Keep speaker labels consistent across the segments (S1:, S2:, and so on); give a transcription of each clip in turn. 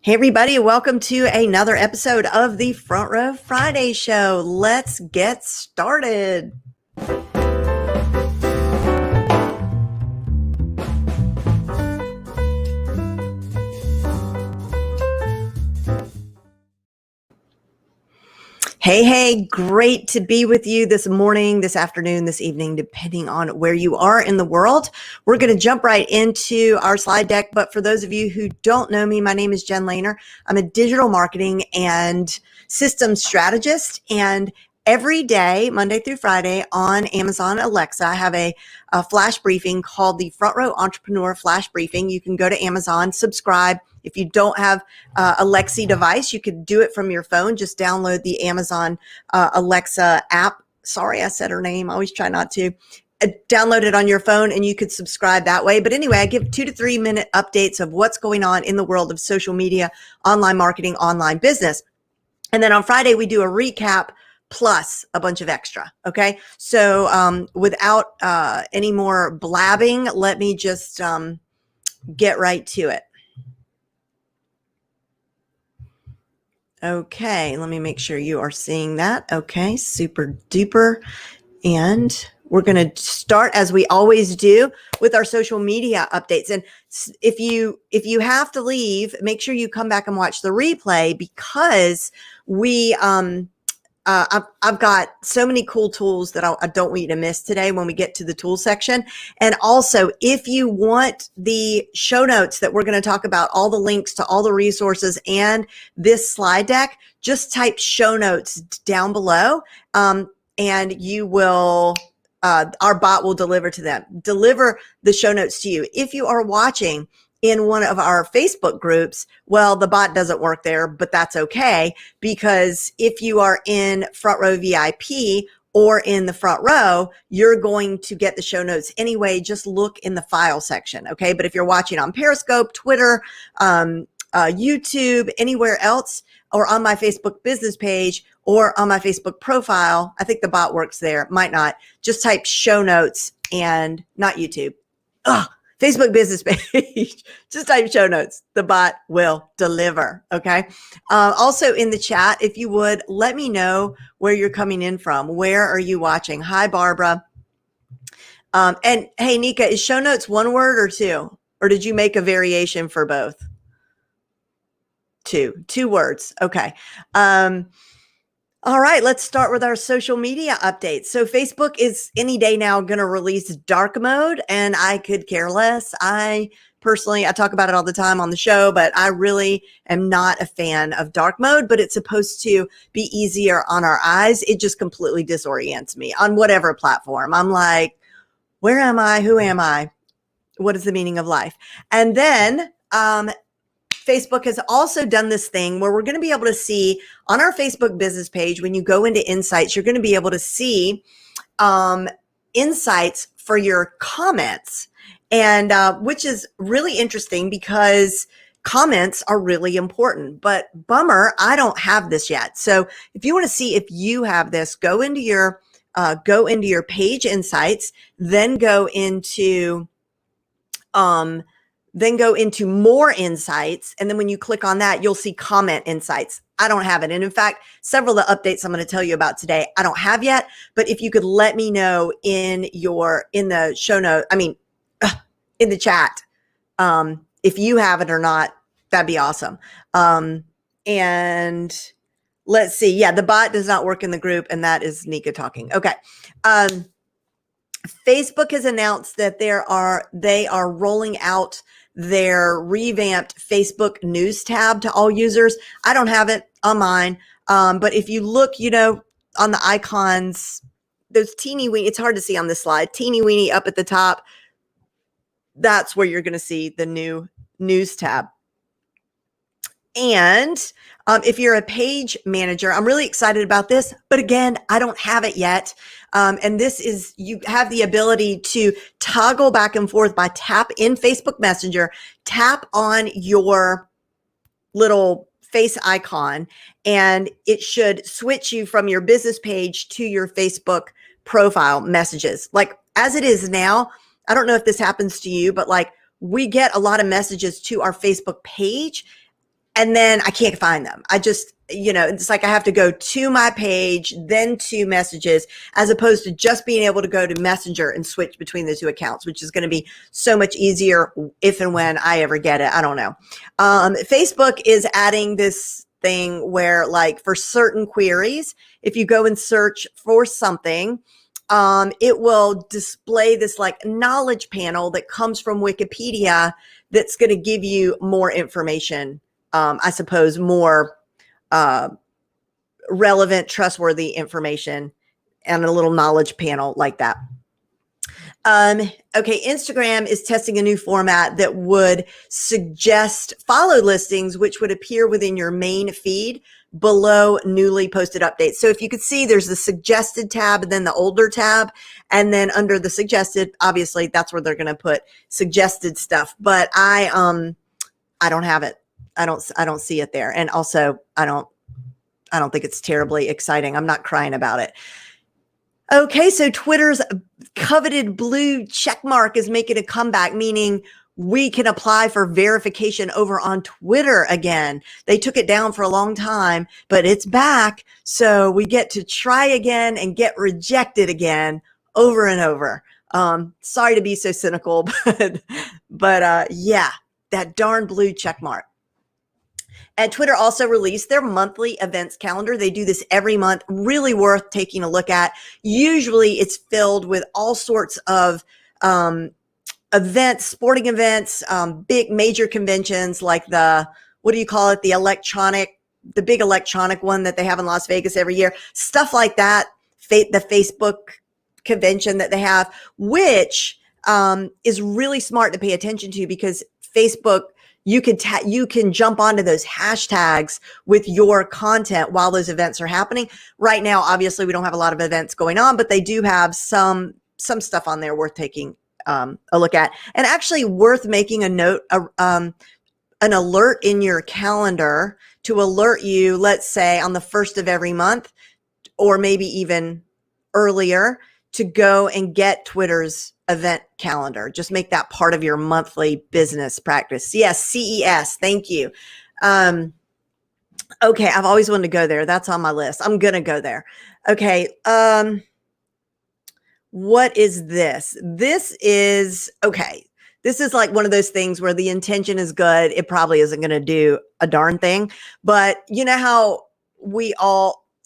S1: Hey, everybody, welcome to another episode of the Front Row Friday Show. Let's get started. Hey, great to be with you this morning, this afternoon, this evening, depending on where you are in the world. We're going to jump right into our slide deck. But for those of you who don't know me, my name is Jen Lehner. I'm a digital marketing and systems strategist. And every day, Monday through Friday on Amazon Alexa, I have a flash briefing called the Front Row Entrepreneur Flash Briefing. You can go to Amazon, subscribe. If you don't have a Alexa device, you could do it from your phone. Just download the Amazon Alexa app. Sorry, I said her name. I always try not to. Download it on your phone and you could subscribe that way. But anyway, I give 2 to 3 minute updates of what's going on in the world of social media, online marketing, online business. And then on Friday, we do a recap plus a bunch of extra. Okay. So without any more blabbing, let me just get right to it. Okay, let me make sure you are seeing that. Okay, super duper. And we're going to start, as we always do, with our social media updates. And if you have to leave, make sure you come back and watch the replay, because I've got so many cool tools that I don't want you to miss today when we get to the tool section. And also, if you want the show notes that we're going to talk about, all the links to all the resources and this slide deck, just type show notes down below, and you will, our bot will deliver the show notes to you. If you are watching in one of our Facebook groups, well, the bot doesn't work there, but that's okay, because if you are in Front Row VIP or in the front row, you're going to get the show notes anyway. Just look in the file section, okay? But if you're watching on Periscope, Twitter, YouTube, anywhere else, or on my Facebook business page or on my Facebook profile, I think the bot works there, might not. Just type show notes and not YouTube. Facebook business page, just type show notes. The bot will deliver, okay? Also in the chat, if you would, let me know where you're coming in from. Where are you watching? Hi, Barbara. And hey, Nika, is show notes one word or two? Or did you make a variation for both? Two words, okay. All right, let's start with our social media updates. So Facebook is any day now going to release dark mode, and I could care less. I talk about it all the time on the show, but I really am not a fan of dark mode, but it's supposed to be easier on our eyes. It just completely disorients me on whatever platform. I'm like, where am I? Who am I? What is the meaning of life? And then, Facebook has also done this thing where we're going to be able to see on our Facebook business page, when you go into insights, you're going to be able to see insights for your comments, and which is really interesting because comments are really important. But bummer, I don't have this yet. So if you want to see if you have this, go into your page insights, then go into more insights. And then when you click on that, you'll see comment insights. I don't have it. And in fact, several of the updates I'm going to tell you about today, I don't have yet. But if you could let me know in the show note, in the chat, if you have it or not, that'd be awesome. And let's see. Yeah, the bot does not work in the group, and that is Nika talking. Okay. Facebook has announced that they are rolling out their revamped Facebook News tab to all users. I don't have it on mine, but if you look, on the icons, those teeny weeny, it's hard to see on this slide, teeny weeny up at the top, that's where you're going to see the new News tab. And if you're a page manager, I'm really excited about this, but again, I don't have it yet. And this is, you have the ability to toggle back and forth by tap in Facebook Messenger, tap on your little face icon, and it should switch you from your business page to your Facebook profile messages. Like as it is now, I don't know if this happens to you, but like we get a lot of messages to our Facebook page, and then I can't find them. I just, it's like I have to go to my page, then to messages, as opposed to just being able to go to Messenger and switch between the two accounts, which is going to be so much easier if and when I ever get it. I don't know. Facebook is adding this thing where, like, for certain queries, if you go and search for something, it will display this like knowledge panel that comes from Wikipedia that's going to give you more information. I suppose more relevant, trustworthy information, and a little knowledge panel like that. Okay, Instagram is testing a new format that would suggest follow listings, which would appear within your main feed below newly posted updates. So if you could see, there's the suggested tab and then the older tab. And then under the suggested, obviously that's where they're going to put suggested stuff. But I don't have it. I don't see it there. And also I don't think it's terribly exciting. I'm not crying about it. Okay, so Twitter's coveted blue check mark is making a comeback, meaning we can apply for verification over on Twitter again. They took it down for a long time, but it's back. So we get to try again and get rejected again over and over. Sorry to be so cynical, but yeah, that darn blue check mark. And Twitter also released their monthly events calendar. They do this every month, really worth taking a look at. Usually it's filled with all sorts of events, sporting events, big major conventions like the big electronic one that they have in Las Vegas every year, stuff like that. The Facebook convention that they have, which is really smart to pay attention to, because Facebook, you can jump onto those hashtags with your content while those events are happening. Right now, obviously, we don't have a lot of events going on, but they do have some stuff on there worth taking a look at, and actually worth making a note, an alert in your calendar to alert you, let's say on the 1st of every month, or maybe even earlier, to go and get Twitter's event calendar. Just make that part of your monthly business practice. Yes, CES. Thank you. Okay, I've always wanted to go there. That's on my list. I'm going to go there. Okay. What is this? This is like one of those things where the intention is good. It probably isn't going to do a darn thing. But you know how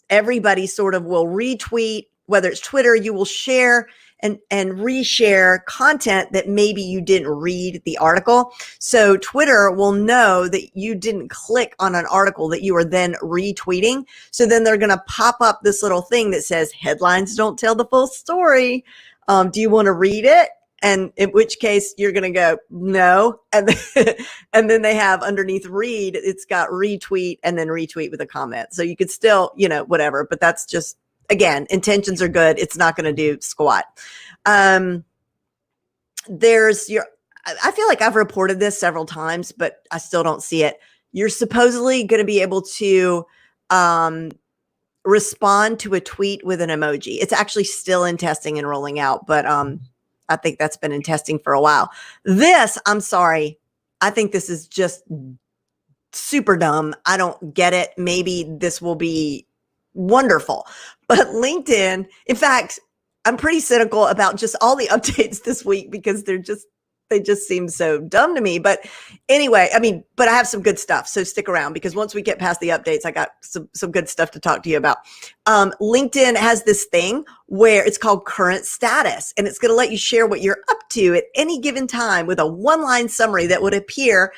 S1: everybody sort of will retweet, whether it's Twitter, you will share and reshare content that maybe you didn't read the article. So Twitter will know that you didn't click on an article that you are then retweeting. So then they're going to pop up this little thing that says headlines don't tell the full story. Do you want to read it? And in which case you're going to go, no. And then they have underneath read, it's got retweet and then retweet with a comment. So you could still, whatever, but that's just, again, intentions are good. It's not going to do squat. I feel like I've reported this several times, but I still don't see it. You're supposedly going to be able to respond to a tweet with an emoji. It's actually still in testing and rolling out, but I think that's been in testing for a while. I'm sorry. I think this is just super dumb. I don't get it. Maybe this will be wonderful. But LinkedIn, in fact, I'm pretty cynical about just all the updates this week because they just seem so dumb to me. But anyway, but I have some good stuff. So stick around, because once we get past the updates, I got some good stuff to talk to you about. LinkedIn has this thing where it's called current status, and it's going to let you share what you're up to at any given time with a one-line summary that would appear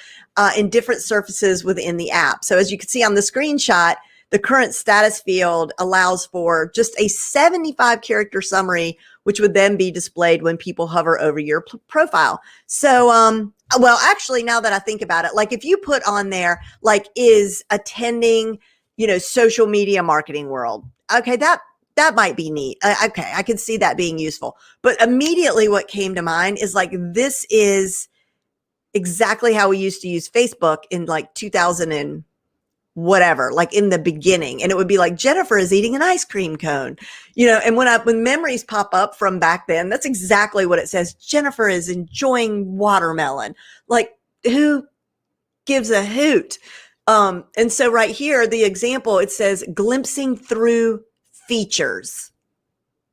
S1: in different surfaces within the app. So as you can see on the screenshot, the current status field allows for just a 75 character summary, which would then be displayed when people hover over your profile. So, well, actually, now that I think about it, like if you put on there, like, is attending, social media marketing world. Okay. That might be neat. Okay. I can see that being useful, but immediately what came to mind is like, this is exactly how we used to use Facebook in like 2000 and whatever, like in the beginning. And it would be like, Jennifer is eating an ice cream cone, and when memories pop up from back then, that's exactly what it says. Jennifer is enjoying watermelon. Like, who gives a hoot? And so right here, the example, it says glimpsing through features.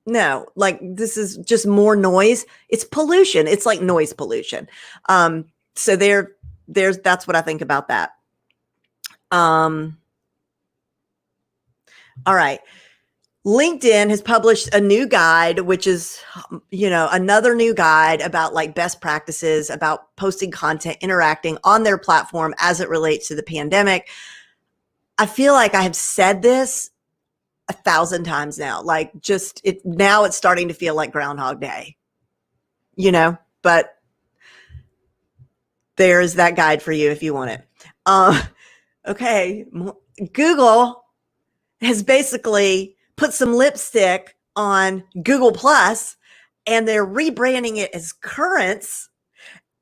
S1: No, like this is just more noise. It's pollution. It's like noise pollution. So that's what I think about that. All right. LinkedIn has published a new guide, which is, another new guide about like best practices about posting content, interacting on their platform as it relates to the pandemic. I feel like I have said this 1,000 times now, like now it's starting to feel like Groundhog Day, but there's that guide for you if you want it. Okay. Google has basically put some lipstick on Google Plus, and they're rebranding it as Currents.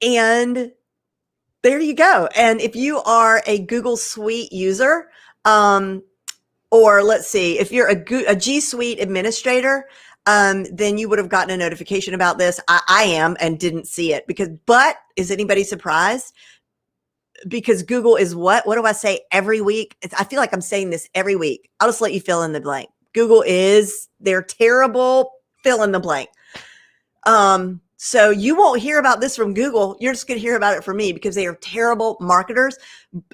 S1: And there you go. And if you are a Google Suite user, or let's see, if you're a G Suite administrator, then you would have gotten a notification about this. I am and didn't see it but is anybody surprised? Because Google is what do I say every week? I feel like I'm saying this every week. I'll just let you fill in the blank. Google they're terrible, fill in the blank. So you won't hear about this from Google. You're just going to hear about it from me because they are terrible marketers.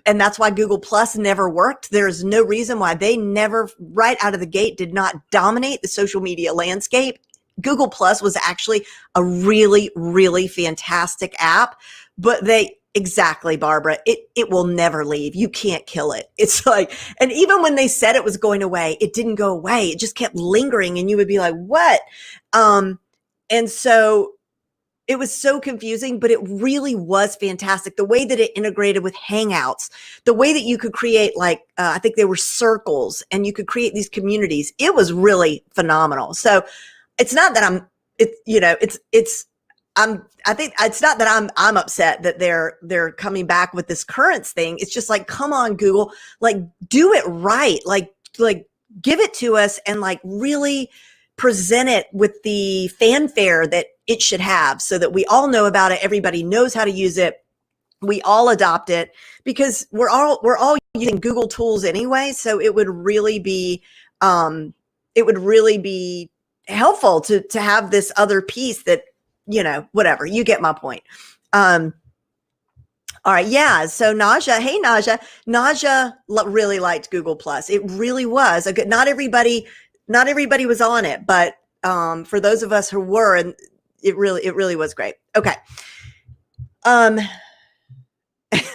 S1: And that's why Google Plus never worked. There's no reason why they never, right out of the gate, did not dominate the social media landscape. Google Plus was actually a really, really fantastic app, but exactly, Barbara. It will never leave. You can't kill it. It's like, and even when they said it was going away, it didn't go away. It just kept lingering, and you would be like, what? And so it was so confusing, but it really was fantastic. The way that it integrated with Hangouts, the way that you could create I think they were circles, and you could create these communities. It was really phenomenal. So it's not that I think it's not that I'm upset that they're coming back with this Currents thing. It's just like, come on, Google, like do it right. Like give it to us and like really present it with the fanfare that it should have so that we all know about it. Everybody knows how to use it. We all adopt it because we're all using Google tools anyway. So it would really be helpful to have this other piece that, whatever, you get my point. All right. Yeah. So Naja, hey, Naja really liked Google Plus. It really was a good, not everybody was on it, but for those of us who were, and it really was great. Okay.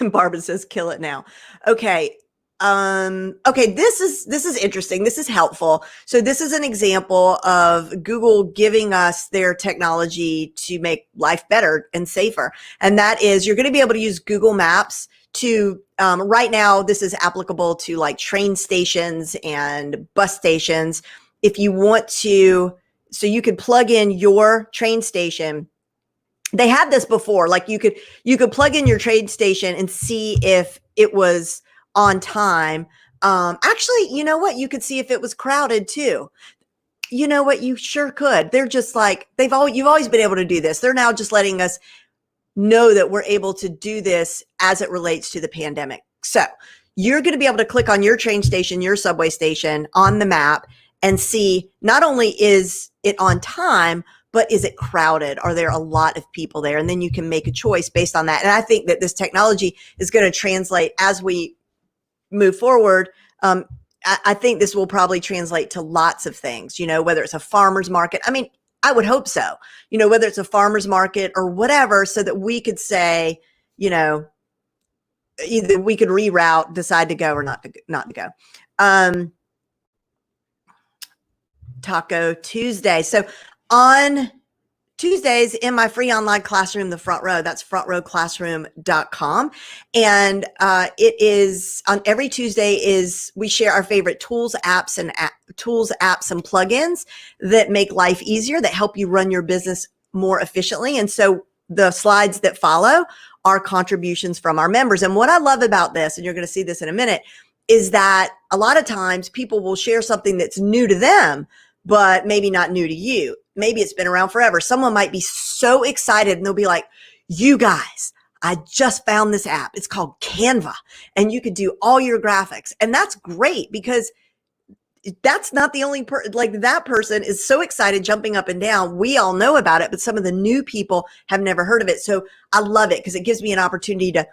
S1: Barbara says, kill it now. Okay. Okay. This is interesting. This is helpful. So this is an example of Google giving us their technology to make life better and safer. And that is, you're going to be able to use Google Maps to, right now, this is applicable to like train stations and bus stations. If you want to, so you could plug in your train station. They had this before, like you could plug in your train station and see if it was on time. Actually, you know what? You could see if it was crowded too. You know what? You sure could. They're just like, you've always been able to do this. They're now just letting us know that we're able to do this as it relates to the pandemic. So you're going to be able to click on your train station, your subway station on the map and see not only is it on time, but is it crowded? Are there a lot of people there? And then you can make a choice based on that. And I think that this technology is going to translate as we move forward. I think this will probably translate to lots of things, whether it's a farmer's market. I mean, I would hope so, whether it's a farmer's market or whatever, so that we could say, either we could reroute, decide to go or not to go. Taco Tuesday. So on Tuesdays in my free online classroom, the Front Row, that's frontrowclassroom.com. And it is on every Tuesday we share our favorite tools, apps, and plugins that make life easier, that help you run your business more efficiently. And so the slides that follow are contributions from our members. And what I love about this, and you're going to see this in a minute, is that a lot of times people will share something that's new to them, but maybe not new to you. Maybe it's been around forever. Someone might be so excited and they'll be like, you guys, I just found this app. It's called Canva, and you could do all your graphics. And that's great because that's not the only like that person is so excited, jumping up and down. We all know about it, but some of the new people have never heard of it. So I love it because it gives me an opportunity to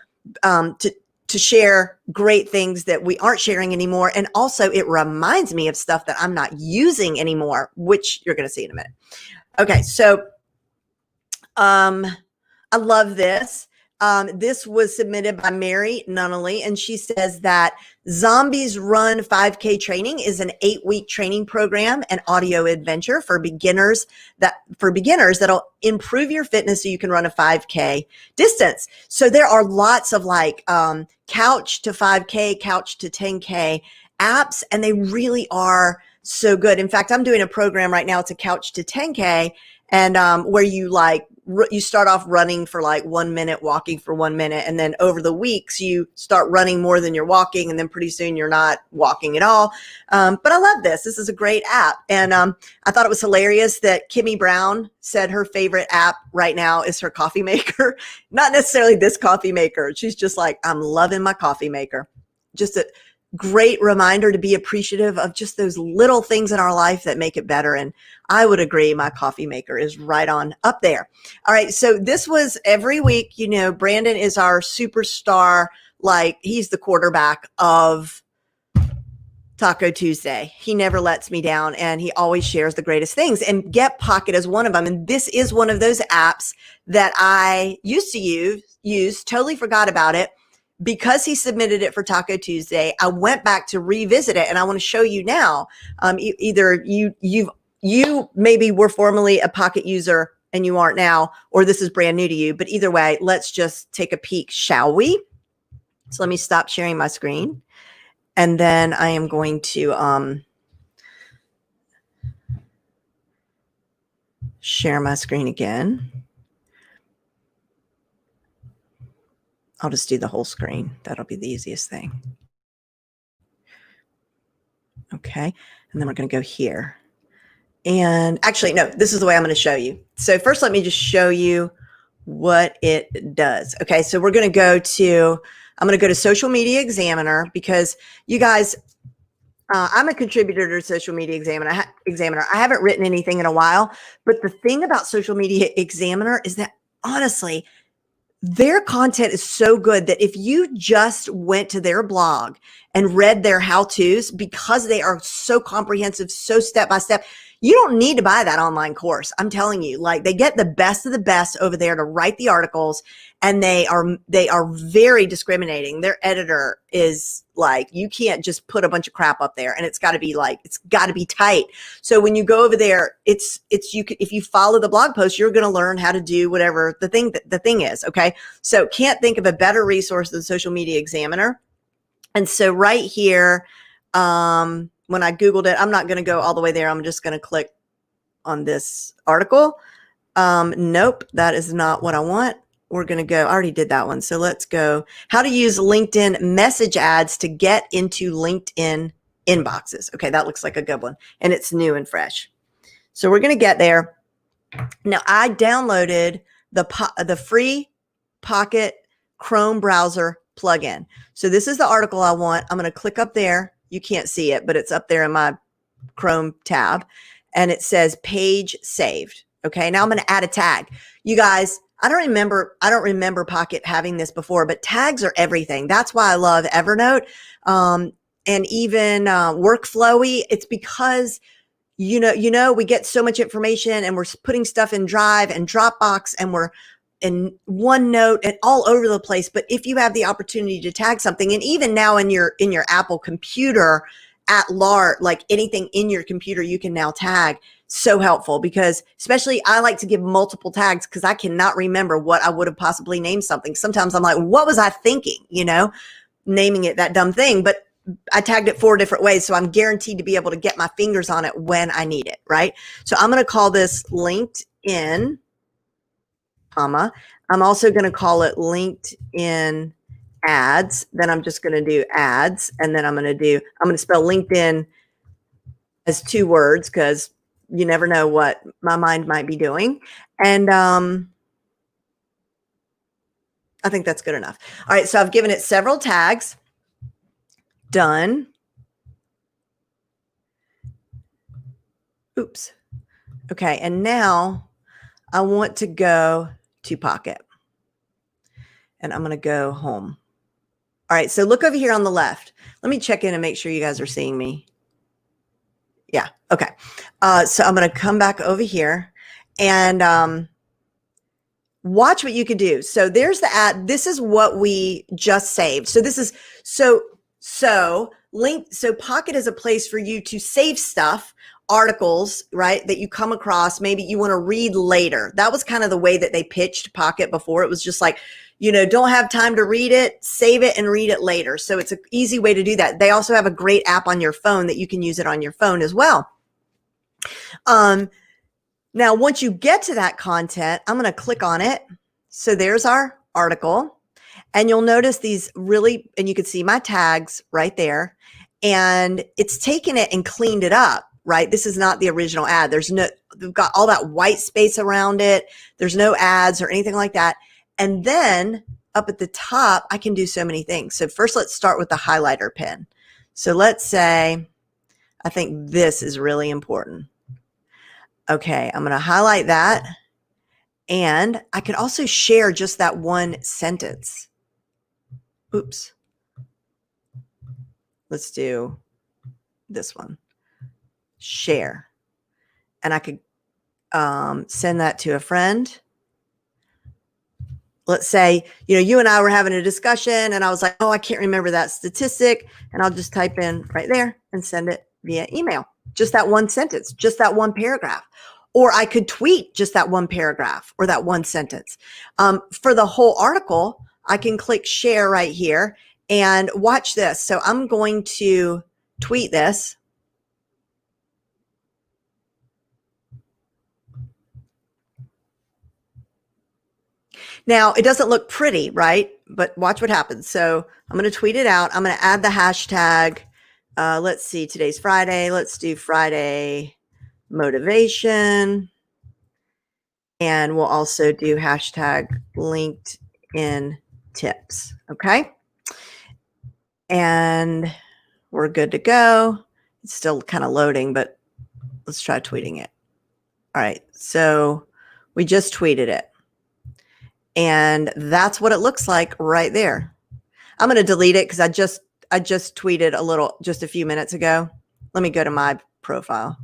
S1: share great things that we aren't sharing anymore. And also it reminds me of stuff that I'm not using anymore, which you're going to see in a minute. Okay. So, I love this. This was submitted by Mary Nunnally, and she says that Lumbees Run 5K training is an 8-week training program and audio adventure for beginners that'll improve your fitness so you can run a 5K distance. So there are lots of like couch to 5K, couch to 10K apps, and they really are so good. In fact, I'm doing a program right now. It's a couch to 10K, and where you you start off running for like 1 minute, walking for 1 minute. And then over the weeks, you start running more than you're walking. And then pretty soon you're not walking at all. But I love this. This is a great app. And I thought it was hilarious that Kimmy Brown said her favorite app right now is her coffee maker. Not necessarily this coffee maker. She's just like, I'm loving my coffee maker. Just a great reminder to be appreciative of just those little things in our life that make it better. And I would agree, my coffee maker is right on up there. All right. So this was every week. You know, Brandon is our superstar. Like, he's the quarterback of Taco Tuesday. He never lets me down, and he always shares the greatest things. And Get Pocket is one of them. And this is one of those apps that I used to use, totally forgot about it. Because he submitted it for Taco Tuesday, I went back to revisit it, and I want to show you now. Either you maybe were formerly a Pocket user and you aren't now, or this is brand new to you. But either way, let's just take a peek, shall we? So let me stop sharing my screen, and then I am going to share my screen again. I'll just do the whole screen. That'll be the easiest thing. Okay. And then we're going to go here. And actually, no, this is the way I'm going to show you. So first, let me just show you what it does. Okay. So I'm going to go to Social Media Examiner, because you guys, I'm a contributor to Social Media Examiner. I haven't written anything in a while, but the thing about Social Media Examiner is that honestly, their content is so good that if you just went to their blog and read their how-tos, because they are so comprehensive, so step-by-step, you don't need to buy that online course. I'm telling you, like, they get the best of the best over there to write the articles, and they are very discriminating. Their editor is like, you can't just put a bunch of crap up there, and it's got to be tight. So when you go over there, if you follow the blog post, you're going to learn how to do whatever the thing is. Okay. So can't think of a better resource than Social Media Examiner. And so right here, when I Googled it, I'm not going to go all the way there. I'm just going to click on this article. Nope, that is not what I want. We're going to go, I already did that one. So let's go, how to use LinkedIn message ads to get into LinkedIn inboxes. Okay, that looks like a good one. And it's new and fresh. So we're going to get there. Now, I downloaded the free Pocket Chrome browser plugin. So this is the article I want. I'm going to click up there. You can't see it, but it's up there in my Chrome tab, and it says page saved. Okay. Now I'm going to add a tag. You guys, I don't remember Pocket having this before, but tags are everything. That's why I love Evernote. And even Workflowy. It's because, you know, we get so much information, and we're putting stuff in Drive and Dropbox, and we're in OneNote and all over the place. But if you have the opportunity to tag something, and even now in your Apple computer at large, like anything in your computer, you can now tag. So helpful, because especially I like to give multiple tags, because I cannot remember what I would have possibly named something. Sometimes I'm like, what was I thinking? You know, naming it that dumb thing, but I tagged it 4 different ways. So I'm guaranteed to be able to get my fingers on it when I need it. Right. So I'm going to call this LinkedIn, comma. I'm also going to call it LinkedIn ads. Then I'm just going to do ads. And then I'm going to spell LinkedIn as 2 words, because you never know what my mind might be doing. And I think that's good enough. All right, so I've given it several tags. Done. Oops. Okay, and now I want to go to Pocket. And I'm going to go home. All right, so look over here on the left. Let me check in and make sure you guys are seeing me. Yeah, okay. So I'm going to come back over here and watch what you could do. So there's the ad. This is what we just saved. So this is so Pocket is a place for you to save stuff, articles, right, that you come across, maybe you want to read later. That was kind of the way that they pitched Pocket before. It was just like, you know, don't have time to read it, save it and read it later. So it's an easy way to do that. They also have a great app on your phone that you can use it on your phone as well. Now, once you get to that content, I'm going to click on it. So there's our article. And you'll notice these really, and you can see my tags right there. And it's taken it and cleaned it up, right? This is not the original ad. They've got all that white space around it. There's no ads or anything like that. And then up at the top, I can do so many things. So first, let's start with the highlighter pen. So let's say, I think this is really important. Okay, I'm going to highlight that. And I could also share just that one sentence. Oops. Let's do this one. Share. And I could send that to a friend. Let's say, you know, you and I were having a discussion and I was like, oh, I can't remember that statistic. And I'll just type in right there and send it via email. Just that one sentence, just that one paragraph. Or I could tweet just that one paragraph or that one sentence. For the whole article, I can click share right here and watch this. So I'm going to tweet this. Now, it doesn't look pretty, right? But watch what happens. So I'm going to tweet it out. I'm going to add the hashtag. Let's see, today's Friday. Let's do Friday motivation. And we'll also do hashtag LinkedIn tips. Okay. And we're good to go. It's still kind of loading, but let's try tweeting it. All right. So we just tweeted it. And that's what it looks like right there. I'm going to delete it because I just tweeted just a few minutes ago. Let me go to my profile.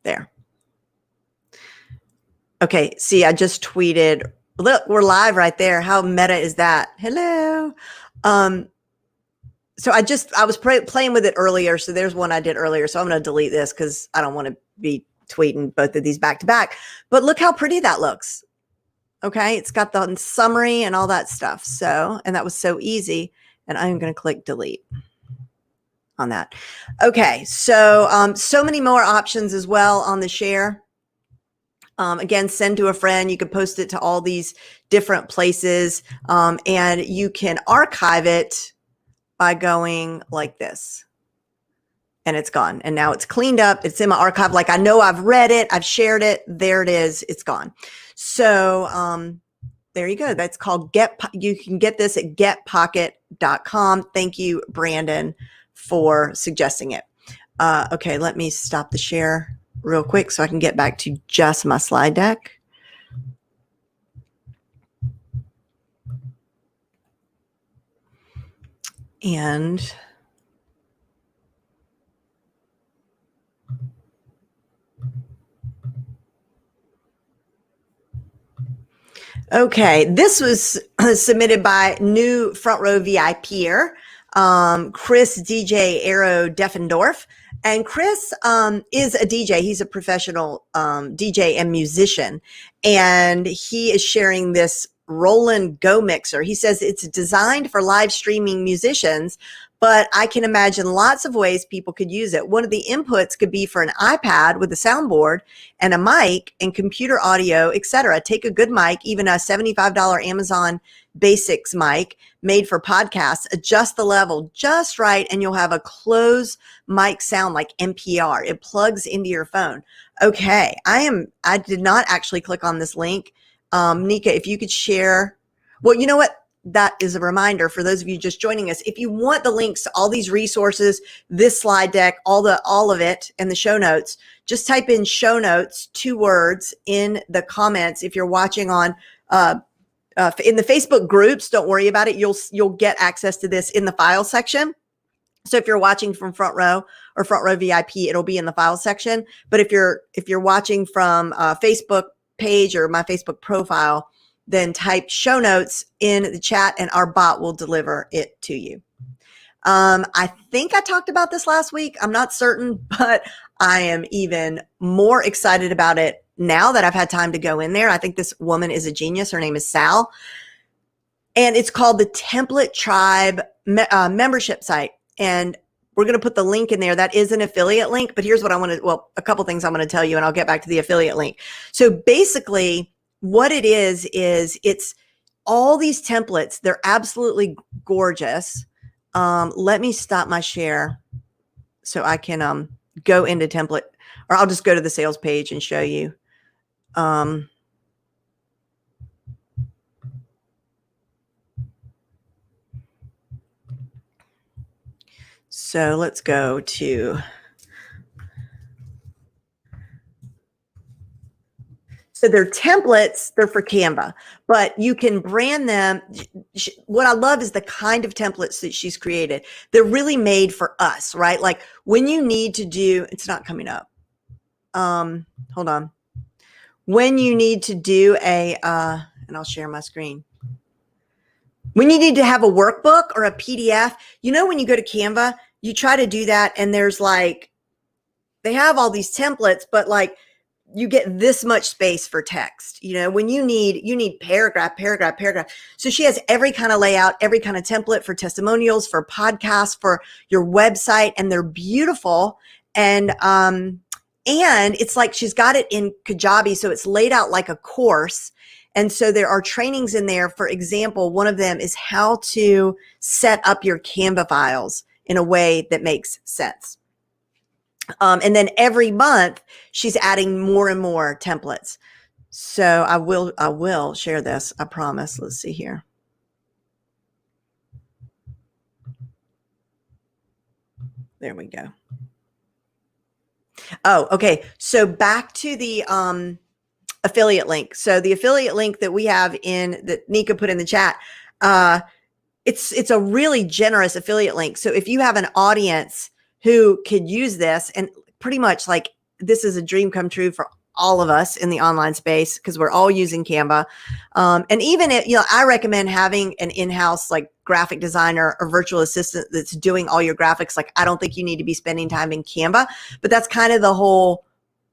S1: There. Okay. See, I just tweeted. Look, we're live right there. How meta is that? Hello. So I was playing with it earlier. So there's one I did earlier. So I'm going to delete this because I don't want to be tweeting both of these back to back. But look how pretty that looks. Okay. It's got the summary and all that stuff. So, and that was so easy. And I'm going to click delete on that. Okay. So, so many more options as well on the share. Again, send to a friend. You can post it to all these different places. And you can archive it by going like this. And it's gone. And now it's cleaned up. It's in my archive. Like I know I've read it. I've shared it. There it is. It's gone. So there you go. That's called you can get this at getpocket.com. Thank you, Brandon, for suggesting it. Okay, let me stop the share real quick so I can get back to just my slide deck. And okay, this was submitted by new front row VIPer, Chris DJ Aero Deffendorf. And Chris is a DJ. He's a professional DJ and musician. And he is sharing this Roland Go mixer. He says it's designed for live streaming musicians, but I can imagine lots of ways people could use it. One of the inputs could be for an iPad with a soundboard and a mic and computer audio, etc. Take a good mic, even a $75 Amazon basics mic made for podcasts. Adjust the level just right, and you'll have a closed mic sound like NPR. It plugs into your phone. Okay, I did not actually click on this link. Nika, if you could share. Well, you know what? That is a reminder for those of you just joining us. If you want the links to all these resources, this slide deck, all of it, and the show notes, just type in show notes, 2 words, in the comments. If you're watching on in the Facebook groups, don't worry about it. You'll get access to this in the file section. So if you're watching from Front Row or Front Row VIP, it'll be in the file section. But if you're watching from Facebook page or my Facebook profile, then type show notes in the chat and our bot will deliver it to you. I think I talked about this last week. I'm not certain, but I am even more excited about it now that I've had time to go in there. I think this woman is a genius. Her name is Sal. And it's called the Template Tribe membership site. And we're going to put the link in there. That is an affiliate link, but here's what I want to, well, a couple things I'm going to tell you, and I'll get back to the affiliate link. So basically what it is it's all these templates. They're absolutely gorgeous. Let me stop my share so I can go into template, or I'll just go to the sales page and show you. So let's go to, so they're templates, they're for Canva, but you can brand them. What I love is the kind of templates that she's created. They're really made for us, right? Like when you need to do, it's not coming up. Hold on. When you need to do a, and I'll share my screen. When you need to have a workbook or a PDF, you know, when you go to Canva, you try to do that and there's like, they have all these templates, but like you get this much space for text, you know, when you need paragraph. So she has every kind of layout, every kind of template for testimonials, for podcasts, for your website, and they're beautiful. And it's like she's got it in Kajabi, so it's laid out like a course. And so there are trainings in there. For example, one of them is how to set up your Canva files in a way that makes sense. And then every month she's adding more and more templates. So I will share this, I promise. Let's see here. There we go. Oh, okay. So back to the affiliate link. So the affiliate link that we have that Nika put in the chat, it's a really generous affiliate link. So if you have an audience who could use this, and pretty much like this is a dream come true for all of us in the online space because we're all using Canva. And even if, you know, I recommend having an in-house like graphic designer or virtual assistant that's doing all your graphics. Like, I don't think you need to be spending time in Canva, but that's kind of the whole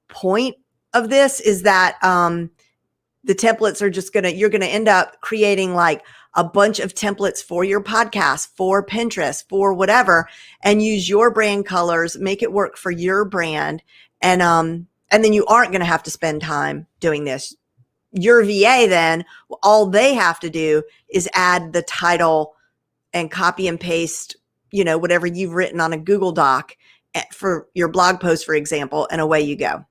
S1: point of this, is that the templates are you're gonna end up creating like a bunch of templates for your podcast, for Pinterest, for whatever, and use your brand colors, make it work for your brand. And then you aren't going to have to spend time doing this. Your VA then, all they have to do is add the title and copy and paste, you know, whatever you've written on a Google Doc for your blog post, for example, and away you go.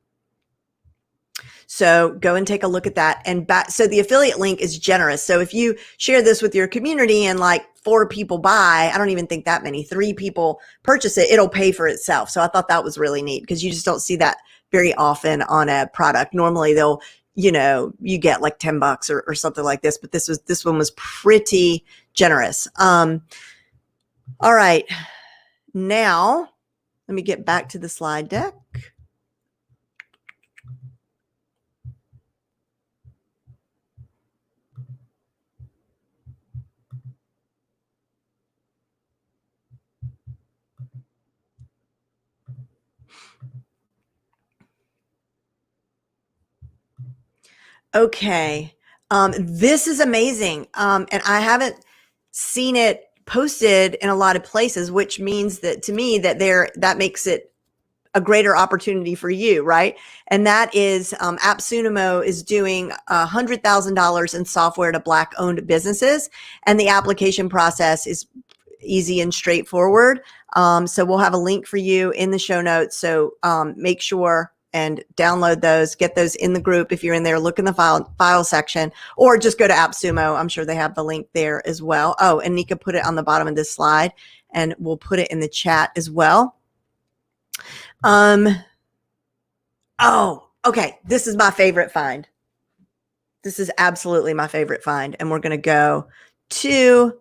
S1: So go and take a look at that. And so the affiliate link is generous. So if you share this with your community and like 4 people buy, I don't even think that many, 3 people purchase it, it'll pay for itself. So I thought that was really neat because you just don't see that very often on a product. Normally they'll, you know, you get like $10 or something like this, but this one was pretty generous. All right. Now let me get back to the slide deck. Okay. This is amazing. And I haven't seen it posted in a lot of places, which means that to me that makes it a greater opportunity for you, right? And that is AppSumo is doing $100,000 in software to Black-owned businesses, and the application process is easy and straightforward. So we'll have a link for you in the show notes. So make sure and download those, get those in the group. If you're in there, look in the file section, or just go to AppSumo. I'm sure they have the link there as well. Oh, and Nika put it on the bottom of this slide, and we'll put it in the chat as well. Oh, okay. This is my favorite find. This is absolutely my favorite find. And we're going to go to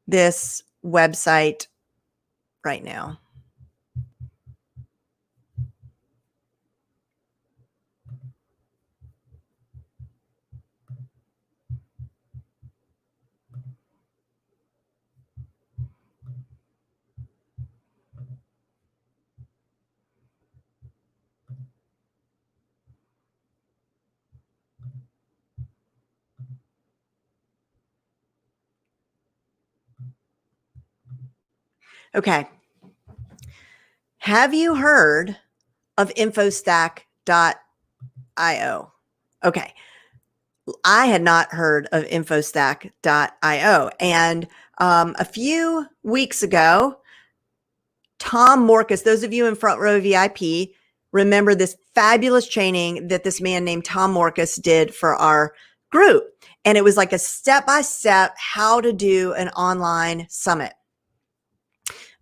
S1: this website right now. Okay. Have you heard of Infostack IO? Okay. I had not heard of Infostack IO. And a few weeks ago, Tom Morcus, those of you in Front Row VIP, remember this fabulous training that this man named Tom Morcus did for our group. And it was like a step-by-step how to do an online summit.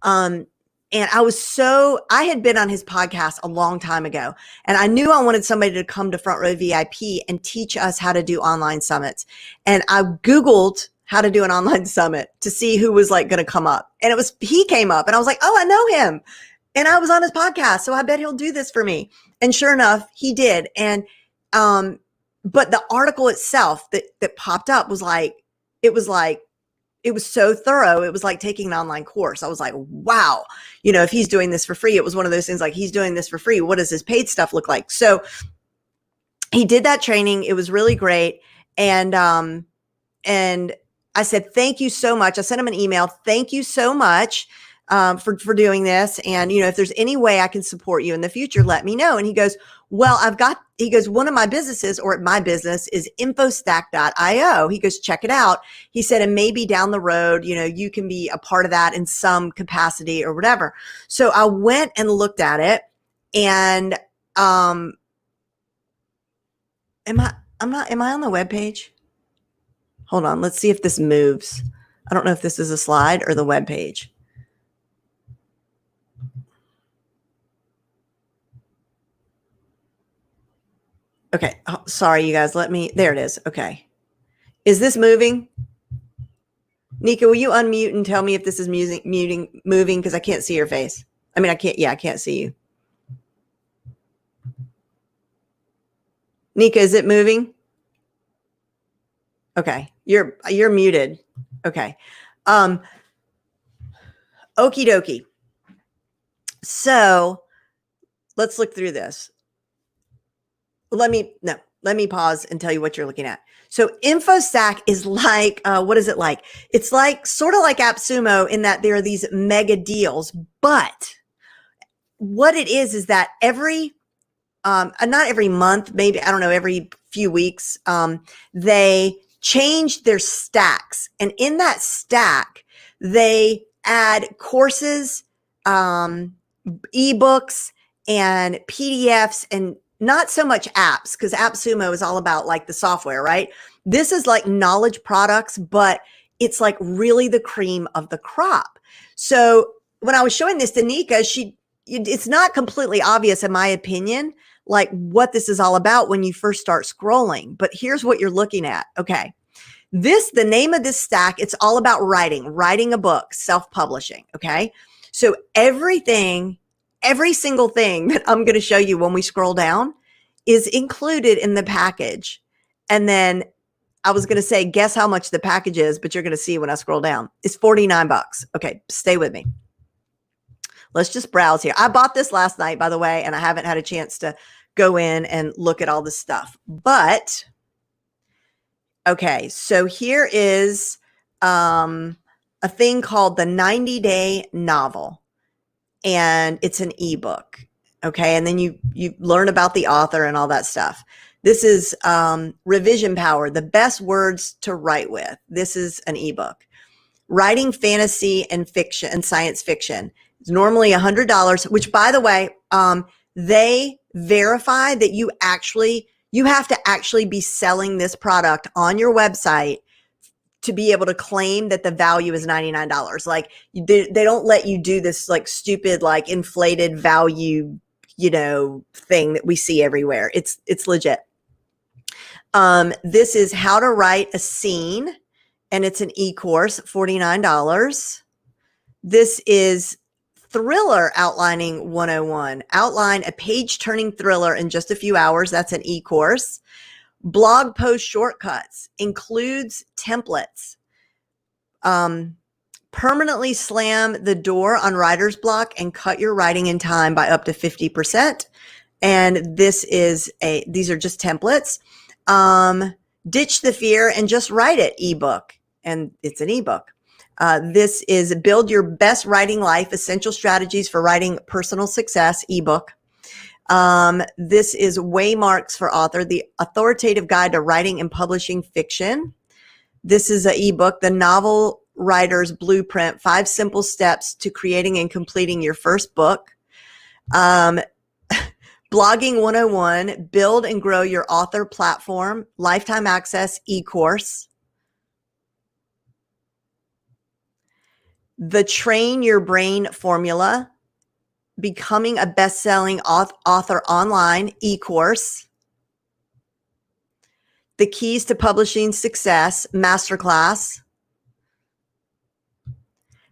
S1: And I had been on his podcast a long time ago, and I knew I wanted somebody to come to Front Row VIP and teach us how to do online summits. And I Googled how to do an online summit to see who was like going to come up. And he came up, and I was like, oh, I know him. And I was on his podcast, so I bet he'll do this for me. And sure enough, he did. And, but the article itself that popped up was it was so thorough. It was like taking an online course. I was like, wow, if he's doing this for free, it was one of those things like, he's doing this for free. What does his paid stuff look like? So he did that training. It was really great. And I said, thank you so much. I sent him an email. Thank you so much for doing this. And, if there's any way I can support you in the future, let me know. And he goes, well, one of my businesses, or my business, is Infostack.io. He goes, check it out. He said, and maybe down the road, you can be a part of that in some capacity or whatever. So I went and looked at it, and am I on the webpage? Hold on. Let's see if this moves. I don't know if this is a slide or the webpage. Okay. Oh, sorry, you guys. There it is. Okay. Is this moving? Nika, will you unmute and tell me if this is moving? Because I can't see your face. I mean, I can't see you. Nika, is it moving? Okay. You're muted. Okay. Okie dokie. So let's look through this. Let me pause and tell you what you're looking at. So Infostack is like, what is it like? It's like sort of like AppSumo in that there are these mega deals, but what it is that not every month, maybe, I don't know, every few weeks, they change their stacks. And in that stack, they add courses, ebooks, and PDFs, and not so much apps, because AppSumo is all about like the software, right? This is like knowledge products, but it's like really the cream of the crop. So when I was showing this to Nika, it's not completely obvious, in my opinion, like what this is all about when you first start scrolling. But here's what you're looking at. Okay. The name of this stack, it's all about writing a book, self-publishing. Okay. So every single thing that I'm going to show you when we scroll down is included in the package. And then I was going to say, guess how much the package is, but you're going to see when I scroll down. It's $49. Okay, stay with me. Let's just browse here. I bought this last night, by the way, and I haven't had a chance to go in and look at all the stuff. But, okay, so here is a thing called the 90-day novel. and it's an ebook. Okay. And then you learn about the author and all that stuff. This is Revision Power, the best words to write with. This is an ebook. Writing fantasy and fiction and science fiction is normally $100, which, by the way, they verify that you have to actually be selling this product on your website to be able to claim that the value is $99. Like they don't let you do this like stupid, like inflated value, thing that we see everywhere. It's legit. This is How to Write a Scene, and it's an e-course, $49. This is Thriller Outlining 101. Outline a page-turning thriller in just a few hours. That's an e-course. Blog Post Shortcuts includes templates. Permanently slam the door on writer's block and cut your writing in time by up to 50%. And these are just templates. Ditch the fear and just write it ebook. And it's an ebook. This is Build Your Best Writing Life, Essential Strategies for Writing Personal Success ebook. This is Waymarks for Author, the authoritative guide to writing and publishing fiction. This is an ebook, The Novel Writer's Blueprint, 5 Simple Steps to Creating and Completing Your First Book. Blogging 101, Build and Grow Your Author Platform, Lifetime Access e-course. The Train Your Brain Formula, Becoming a Best-Selling Author Online e-course. The Keys to Publishing Success Masterclass.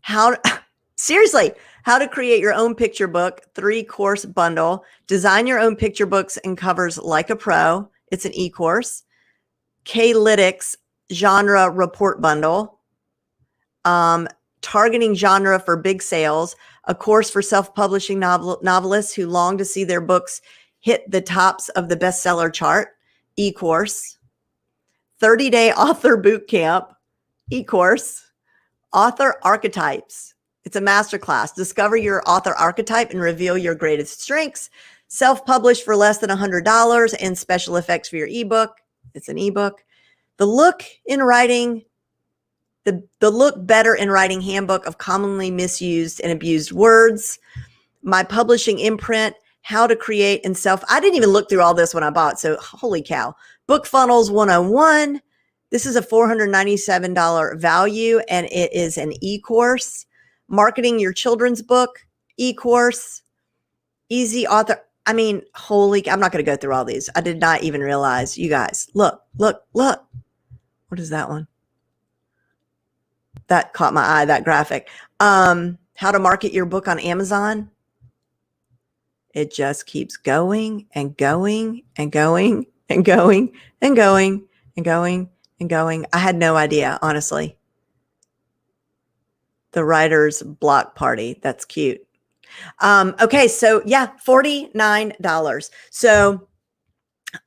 S1: How to create your own picture book, 3-course bundle. Design your own picture books and covers like a pro. It's an e-course. K-Lytics Genre Report Bundle. Targeting Genre for Big Sales, a course for self-publishing novelists who long to see their books hit the tops of the bestseller chart, e-course. 30-day author boot camp, e-course. Author Archetypes. It's a masterclass. Discover your author archetype and reveal your greatest strengths. Self-published for less than $100 and special effects for your ebook. It's an ebook. The Look Better in Writing Handbook of Commonly Misused and Abused Words. My Publishing Imprint, How to Create and I didn't even look through all this when I bought, so holy cow. Book Funnels 101. This is a $497 value, and it is an e-course. Marketing Your Children's Book, e-course. Easy Author. I'm not going to go through all these. I did not even realize. You guys, look. What is that one? That caught my eye, that graphic. How to market your book on Amazon. It just keeps going and going and going and going and going and going and going. I had no idea, honestly. The Writer's Block Party. That's cute. Okay, so yeah, $49. So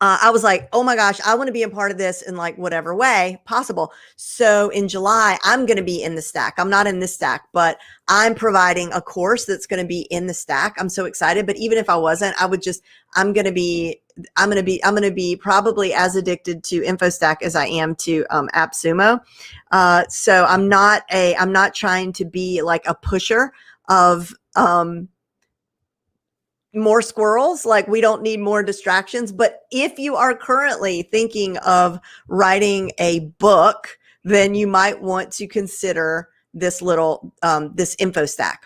S1: I was like, oh my gosh, I want to be a part of this in like whatever way possible. So in July, I'm going to be in the stack. I'm not in this stack, but I'm providing a course that's going to be in the stack. I'm so excited. But even if I wasn't, I'm going to be probably as addicted to Infostack as I am to AppSumo. So I'm not trying to be like a pusher of more squirrels. Like, we don't need more distractions. But if you are currently thinking of writing a book, then you might want to consider this little this Infostack.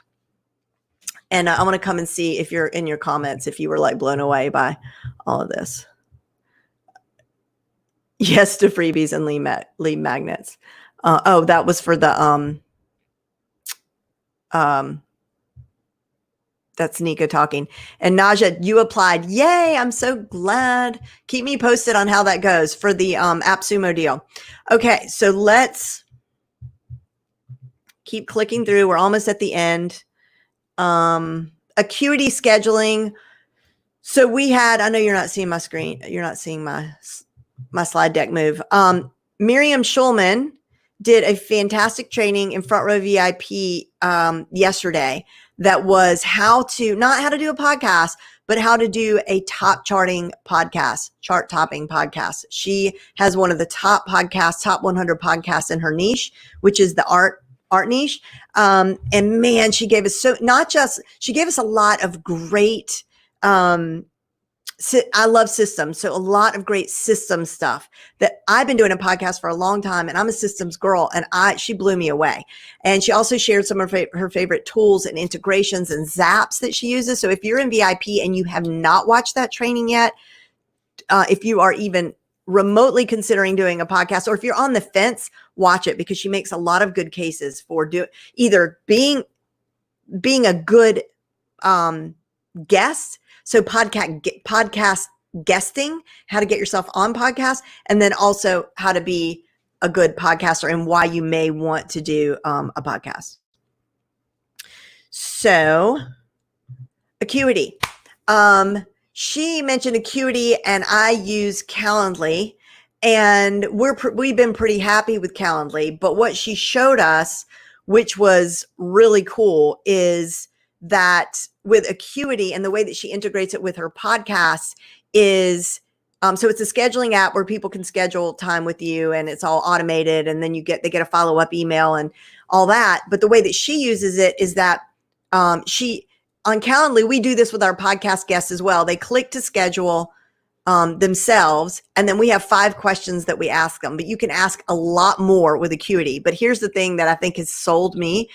S1: And I want to come and see if you're in your comments, if you were like blown away by all of this. Yes to freebies and lead magnets. Oh, that was for the that's Nika talking. And Naja, you applied. Yay, I'm so glad. Keep me posted on how that goes for the AppSumo deal. Okay, so let's keep clicking through. We're almost at the end. Acuity scheduling. So we had, I know you're not seeing my screen. You're not seeing my slide deck move. Miriam Schulman did a fantastic training in Front Row VIP yesterday that was not how to do a podcast, but how to do a top charting podcast, chart topping podcast. She has one of the top 100 podcasts in her niche, which is the art niche. And man, she gave us she gave us a lot of great, I love systems. So a lot of great system stuff that I've been doing a podcast for a long time, and I'm a systems girl, and she blew me away. And she also shared some of her favorite tools and integrations and zaps that she uses. So if you're in VIP and you have not watched that training yet, if you are even remotely considering doing a podcast, or if you're on the fence, watch it, because she makes a lot of good cases for either being a good guest. So podcast guesting, how to get yourself on podcasts, and then also how to be a good podcaster and why you may want to do a podcast. So Acuity. She mentioned Acuity, and I use Calendly, and we've been pretty happy with Calendly. But what she showed us, which was really cool, is that with Acuity and the way that she integrates it with her podcasts is, so it's a scheduling app where people can schedule time with you, and it's all automated, and then they get a follow-up email and all that. But the way that she uses it is that on Calendly, we do this with our podcast guests as well. They click to schedule themselves, and then we have 5 questions that we ask them. But you can ask a lot more with Acuity. But here's the thing that I think has sold me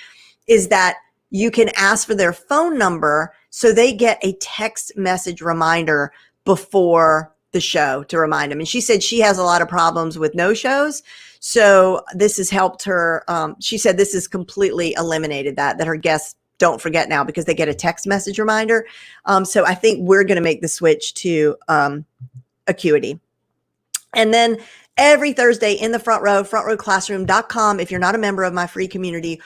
S1: is that you can ask for their phone number, so they get a text message reminder before the show to remind them. And she said she has a lot of problems with no-shows. So this has helped her. She said this has completely eliminated that her guests don't forget now because they get a text message reminder. So I think we're going to make the switch to Acuity. And then every Thursday in the front rowclassroom.com, if you're not a member of my free community,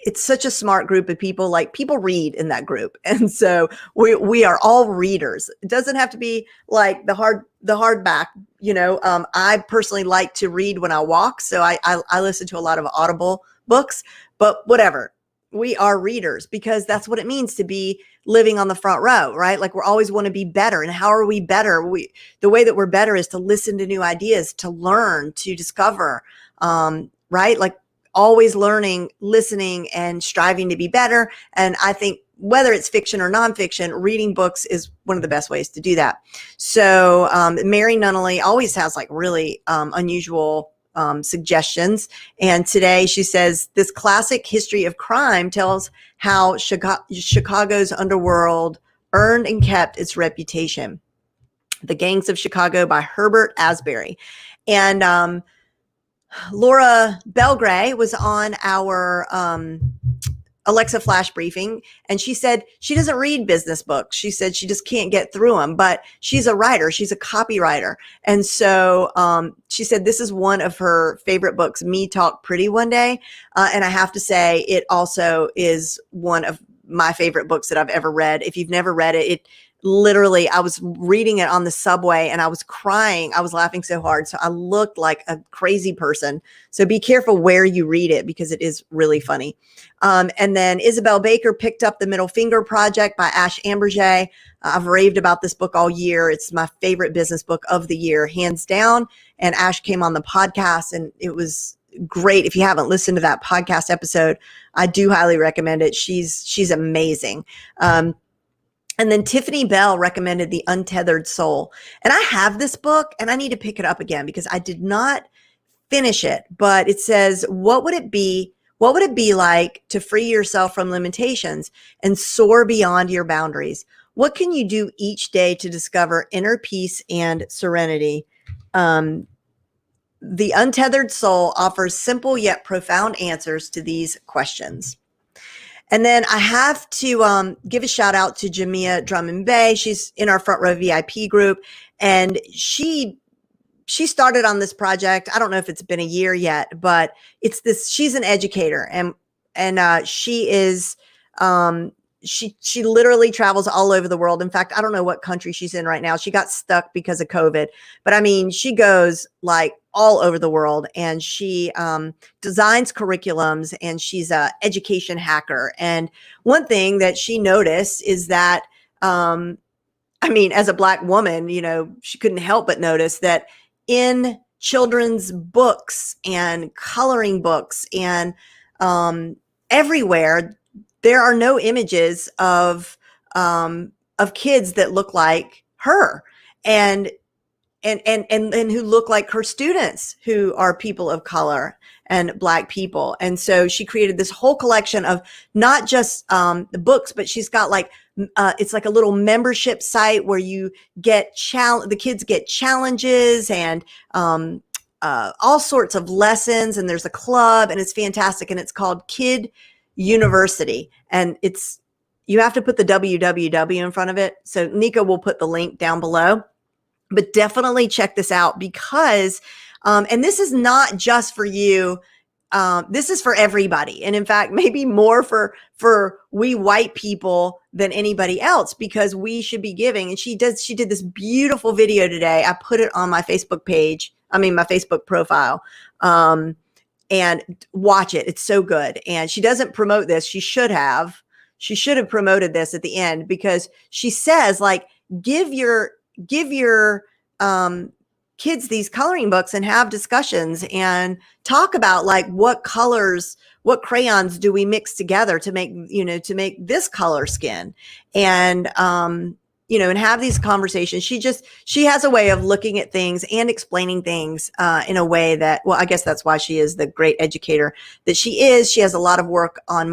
S1: it's such a smart group of people. Like, people read in that group. And so we are all readers. It doesn't have to be like the hardback, I personally like to read when I walk. So I listen to a lot of Audible books, but whatever. We are readers, because that's what it means to be living on the front row, right? Like, we always want to be better. And how are we better? The way that we're better is to listen to new ideas, to learn, to discover, right? Like, always learning, listening, and striving to be better. And I think whether it's fiction or nonfiction, reading books is one of the best ways to do that. So Mary Nunnally always has like really unusual suggestions. And today she says, this classic history of crime tells how Chicago's underworld earned and kept its reputation. The Gangs of Chicago by Herbert Asbury. And Laura Belgray was on our Alexa Flash briefing, and she said she doesn't read business books. She said she just can't get through them, but she's a writer. She's a copywriter. And so she said this is one of her favorite books, Me Talk Pretty One Day. And I have to say, it also is one of my favorite books that I've ever read. If you've never read it, literally, I was reading it on the subway and I was crying. I was laughing so hard. So I looked like a crazy person. So be careful where you read it, because it is really funny. And then Isabelle Baker picked up The Middle Finger Project by Ash Amberjay. I've raved about this book all year. It's my favorite business book of the year, hands down. And Ash came on the podcast, and it was great. If you haven't listened to that podcast episode, I do highly recommend it. She's amazing. And then Tiffany Bell recommended The Untethered Soul. And I have this book, and I need to pick it up again because I did not finish it. But it says, what would it be like to free yourself from limitations and soar beyond your boundaries? What can you do each day to discover inner peace and serenity? The Untethered Soul offers simple yet profound answers to these questions. And then I have to give a shout out to Jamia Drumbass. She's in our Front Row VIP group, and she started on this project. I don't know if it's been a year yet, but she's an educator, and she is she literally travels all over the world. In fact, I don't know what country she's in right now. She got stuck because of COVID, but I mean, she goes like all over the world, and she designs curriculums, and she's a education hacker. And one thing that she noticed is that, I mean, as a Black woman, you know, she couldn't help but notice that in children's books and coloring books and everywhere, there are no images of kids that look like her, and and who look like her students, who are people of color and Black people. And so she created this whole collection of not just the books, but she's got like, it's like a little membership site where you get the kids get challenges and all sorts of lessons. And there's a club, and it's fantastic. And it's called Kid University. And you have to put the www in front of it. So Nika will put the link down below. But definitely check this out, because, and this is not just for you. This is for everybody. And in fact, maybe more for we white people than anybody else, because we should be giving. And she did this beautiful video today. I put it on my Facebook page. I mean, my Facebook profile. And watch it. It's so good. And she doesn't promote this. She should have promoted this at the end, because she says, like, give your kids these coloring books and have discussions and talk about, like, what colors, what crayons do we mix together to make, to make this color skin, and and have these conversations. She has a way of looking at things and explaining things in a way that, well, I guess that's why she is the great educator that she is. She has a lot of work on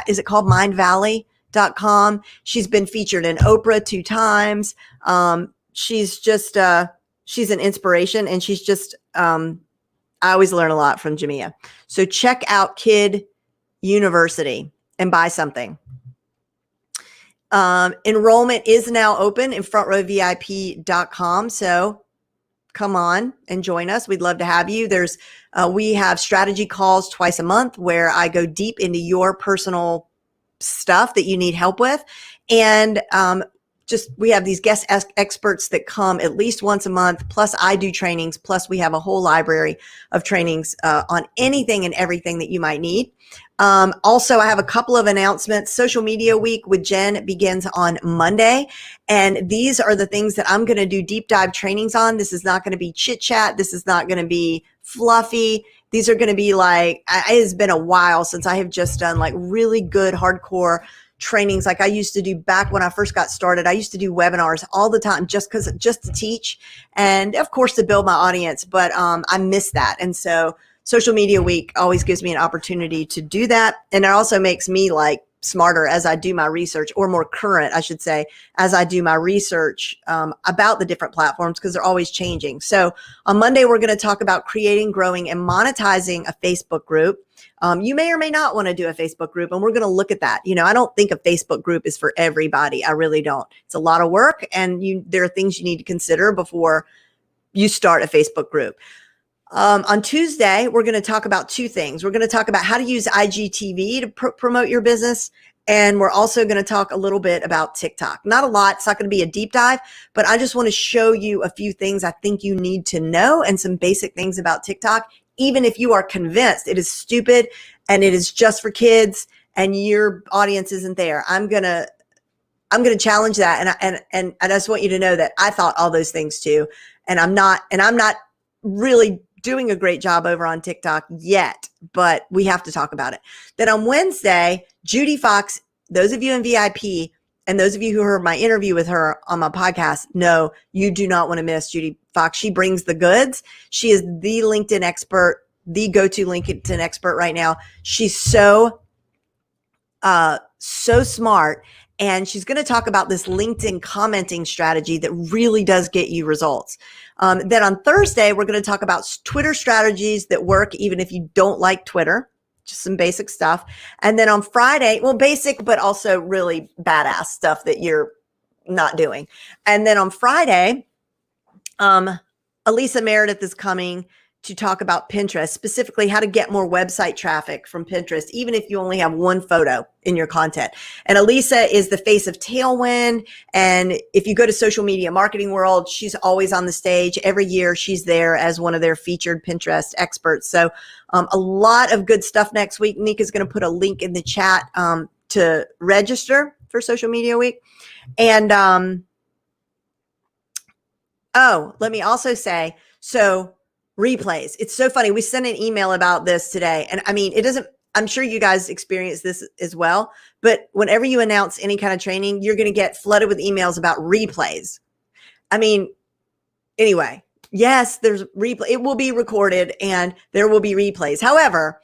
S1: is it called mindvalley.com? She's been featured in Oprah 2 times. She's just, she's an inspiration, and she's just, I always learn a lot from Jamia. So check out Kid University and buy something. Enrollment is now open in frontrowvip.com. So come on and join us. We'd love to have you. We have strategy calls twice a month where I go deep into your personal stuff that you need help with. And, we have these guest experts that come at least once a month. Plus I do trainings. Plus we have a whole library of trainings on anything and everything that you might need. Also, I have a couple of announcements. Social Media Week with Jen begins on Monday. And these are the things that I'm going to do deep dive trainings on. This is not going to be chit chat. This is not going to be fluffy. These are going to be like, it has been a while since I have just done like really good hardcore trainings like I used to do back when I first got started. I used to do webinars all the time just to teach, and of course to build my audience, but I miss that. And so Social Media Week always gives me an opportunity to do that. And it also makes me like smarter as I do my research, or more current, I should say, as I do my research about the different platforms, because they're always changing. So on Monday, we're going to talk about creating, growing, and monetizing a Facebook group. You may or may not want to do a Facebook group, and we're going to look at that. I don't think a Facebook group is for everybody. I really don't. It's a lot of work, and there are things you need to consider before you start a Facebook group. On Tuesday, we're going to talk about 2 things. We're going to talk about how to use IGTV to promote your business. And we're also going to talk a little bit about TikTok. Not a lot. It's not going to be a deep dive, but I just want to show you a few things I think you need to know, and some basic things about TikTok. Even if you are convinced it is stupid and it is just for kids and your audience isn't there, I'm going to challenge that. And I just want you to know that I thought all those things too. And I'm not really doing a great job over on TikTok yet, but we have to talk about it. Then on Wednesday, Judy Fox, those of you in VIP and those of you who heard my interview with her on my podcast, know you do not want to miss Judy Fox. She brings the goods. She is the LinkedIn expert, the go-to LinkedIn expert right now. She's so smart. And she's going to talk about this LinkedIn commenting strategy that really does get you results. Then on Thursday, we're going to talk about Twitter strategies that work even if you don't like Twitter, just some basic stuff. And then on Friday, well, basic, but also really badass stuff that you're not doing. And then on Friday, Elisa Meredith is coming to talk about Pinterest, specifically how to get more website traffic from Pinterest, even if you only have one photo in your content. And Elisa is the face of Tailwind. And if you go to Social Media Marketing World, she's always on the stage. Every year she's there as one of their featured Pinterest experts. So a lot of good stuff next week. Nika's going to put a link in the chat to register for Social Media Week. And oh, let me also say, so replays. It's so funny. We sent an email about this today. And I mean, it doesn't, I'm sure you guys experience this as well, but whenever you announce any kind of training, you're going to get flooded with emails about replays. I mean, anyway, yes, there's replay. It will be recorded and there will be replays. However,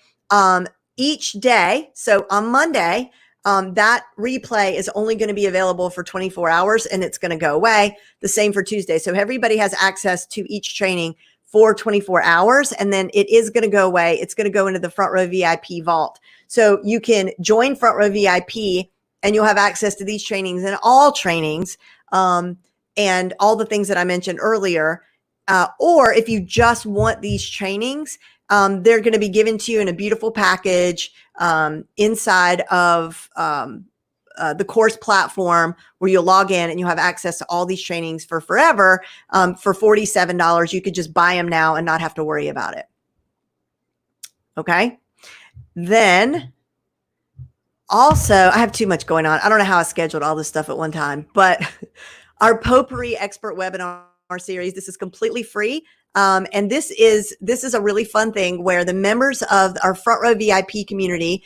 S1: each day, so on Monday, that replay is only going to be available for 24 hours and it's going to go away. The same for Tuesday. So everybody has access to each training for 24 hours, and then it is going to go away. It's going to go into the Front Row VIP vault. So you can join Front Row VIP and you'll have access to these trainings and all trainings and all the things that I mentioned earlier. Or if you just want these trainings, they're going to be given to you in a beautiful package inside of the course platform where you'll log in and you'll have access to all these trainings for forever for $47. You could just buy them now and not have to worry about it. Okay. Then also, I have too much going on. I don't know how I scheduled all this stuff at one time, but our Popery expert webinar series, this is completely free. And this is a really fun thing where the members of our Front Row VIP community,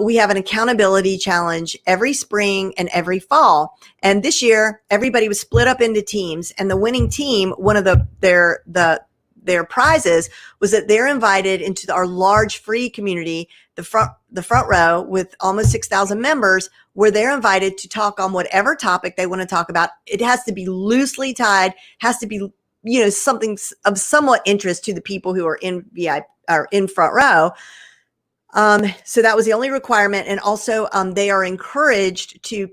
S1: we have an accountability challenge every spring and every fall. And this year, everybody was split up into teams, and the winning team, one of their prizes was that they're invited into our large free community, the front row with almost 6,000 members, where they're invited to talk on whatever topic they want to talk about. It has to be loosely tied, has to be, you know, something of somewhat interest to the people who are in VIP or in front row. So that was the only requirement. And also they are encouraged to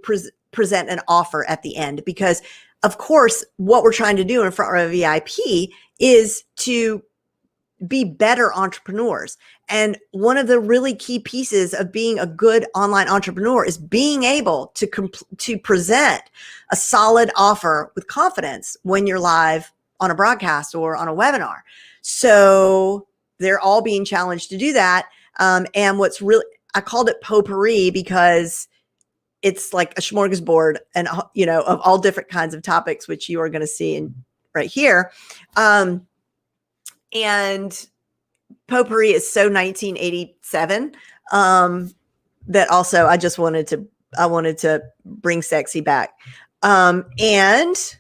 S1: present an offer at the end, because of course, what we're trying to do in Front Row VIP is to be better entrepreneurs. And one of the really key pieces of being a good online entrepreneur is being able to present a solid offer with confidence when you're live on a broadcast or on a webinar. So they're all being challenged to do that. And what's really, I called it Popery because it's like a smorgasbord and, you know, of all different kinds of topics, which you are going to see in right here. And Popery is so 1987 that also I just wanted to bring sexy back. And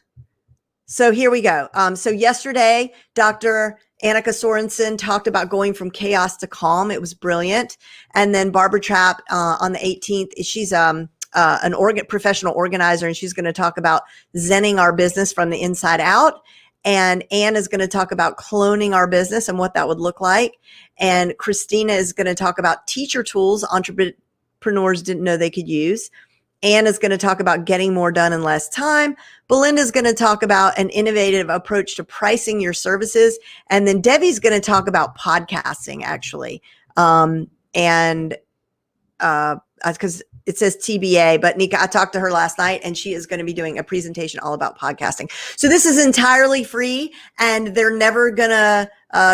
S1: so here we go. So yesterday, Dr. Annika Sorensen talked about going from chaos to calm. It was brilliant. And then Barbara Trapp on the 18th, she's an professional organizer, and she's going to talk about zenning our business from the inside out. And Anne is going to talk about cloning our business and what that would look like. And Christina is going to talk about teacher tools entrepreneurs didn't know they could use. Anne is going to talk about getting more done in less time. Belinda is going to talk about an innovative approach to pricing your services. And then Debbie's going to talk about podcasting, actually. Because it says TBA, but Nika, I talked to her last night and she is going to be doing a presentation all about podcasting. So this is entirely free and they're never going to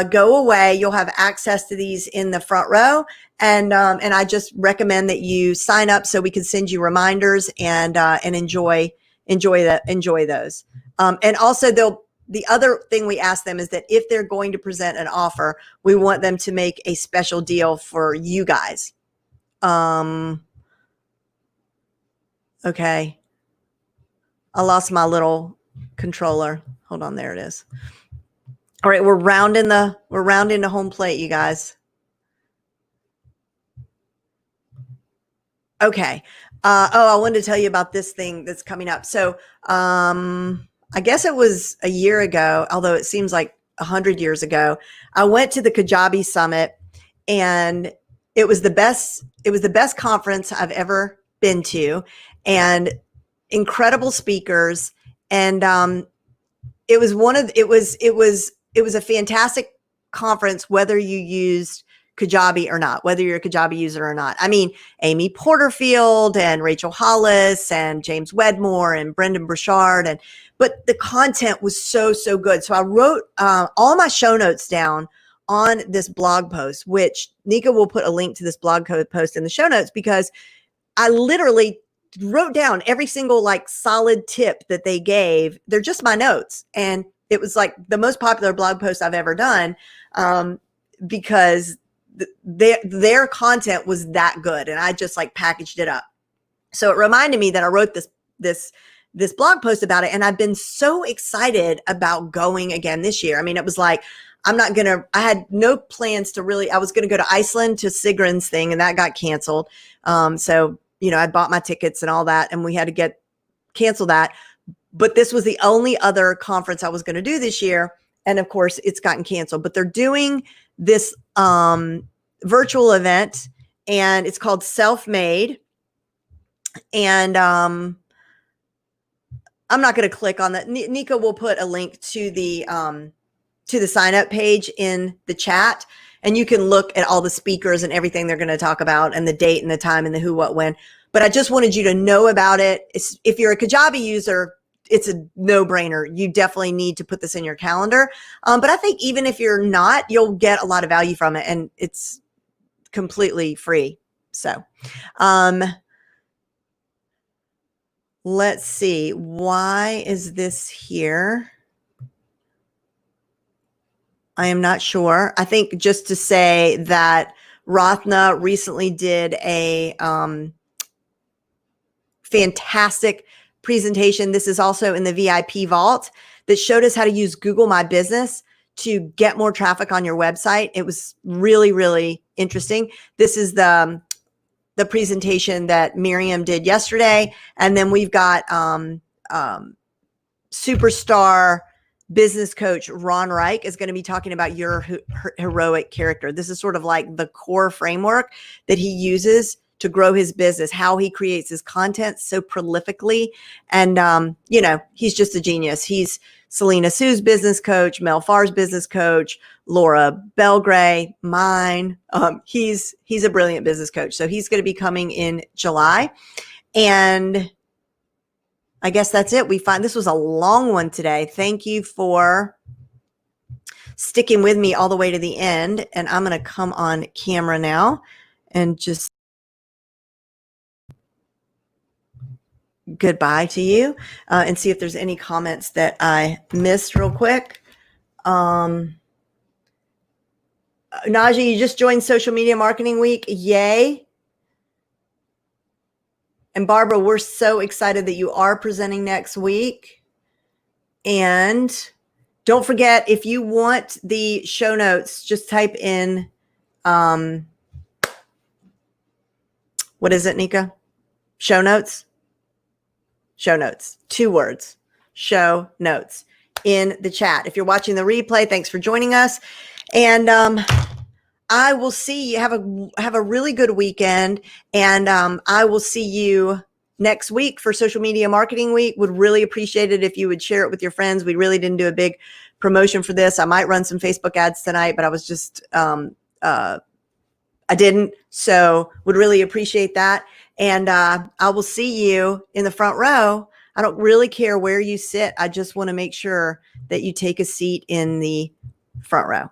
S1: go away. You'll have access to these in the front row. And I just recommend that you sign up so we can send you reminders and enjoy those. And also the other thing we ask them is that if they're going to present an offer, we want them to make a special deal for you guys. Okay. I lost my little controller. Hold on. There it is. All right. We're rounding the home plate, you guys. Okay. I wanted to tell you about this thing that's coming up. So, I guess it was a year ago, although it seems like 100 years ago, I went to the Kajaki Summit, and it was the best conference I've ever been to, and incredible speakers. And it was a fantastic conference, whether you used Kajabi or not, whether you're a Kajabi user or not. I mean, Amy Porterfield and Rachel Hollis and James Wedmore and Brendan Burchard. But the content was so, so good. So I wrote all my show notes down on this blog post, which Nika will put a link to this blog post in the show notes, because I literally wrote down every single like solid tip that they gave. They're just my notes. And it was like the most popular blog post I've ever done, because their content was that good. And I just like packaged it up. So it reminded me that I wrote this blog post about it. And I've been so excited about going again this year. I mean, it was like, I had no plans to I was going to go to Iceland to Sigrun's thing, and that got canceled. So, I bought my tickets and all that, and we had to cancel that. But this was the only other conference I was going to do this year. And of course it's gotten canceled, but they're doing this virtual event, and it's called Self-Made. And I'm not going to click on that. Nika will put a link to the sign up page in the chat, and you can look at all the speakers and everything they're going to talk about, and the date and the time and the who, what, when. But I just wanted you to know about it. If you're a Kajabi user, it's a no-brainer. You definitely need to put this in your calendar. But I think even if you're not, you'll get a lot of value from it, and it's completely free. So let's see. Why is this here? I am not sure. I think just to say that Rathna recently did a fantastic presentation. This is also in the VIP vault, that showed us how to use Google My Business to get more traffic on your website. It was really, really interesting. This is the presentation that Miriam did yesterday. And then we've got superstar business coach Ron Reich is going to be talking about your heroic character. This is sort of like the core framework that he uses to grow his business, how he creates his content so prolifically. And, he's just a genius. He's Selena Sue's business coach, Mel Farr's business coach, Laura Belgray, mine. He's a brilliant business coach. So he's going to be coming in July. And I guess that's it. This was a long one today. Thank you for sticking with me all the way to the end. And I'm going to come on camera now and just goodbye to you and see if there's any comments that I missed real quick. Naja, you just joined Social Media Marketing Week. Yay. And Barbara, we're so excited that you are presenting next week. And don't forget, if you want the show notes, just type in, what is it, Nika? Show notes? Show notes, 2 words, show notes in the chat. If you're watching the replay, thanks for joining us. And I will see you. Have a really good weekend. And I will see you next week for Social Media Marketing Week. Would really appreciate it if you would share it with your friends. We really didn't do a big promotion for this. I might run some Facebook ads tonight, but I was just, I didn't. So would really appreciate that. And I will see you in the front row. I don't really care where you sit. I just want to make sure that you take a seat in the front row.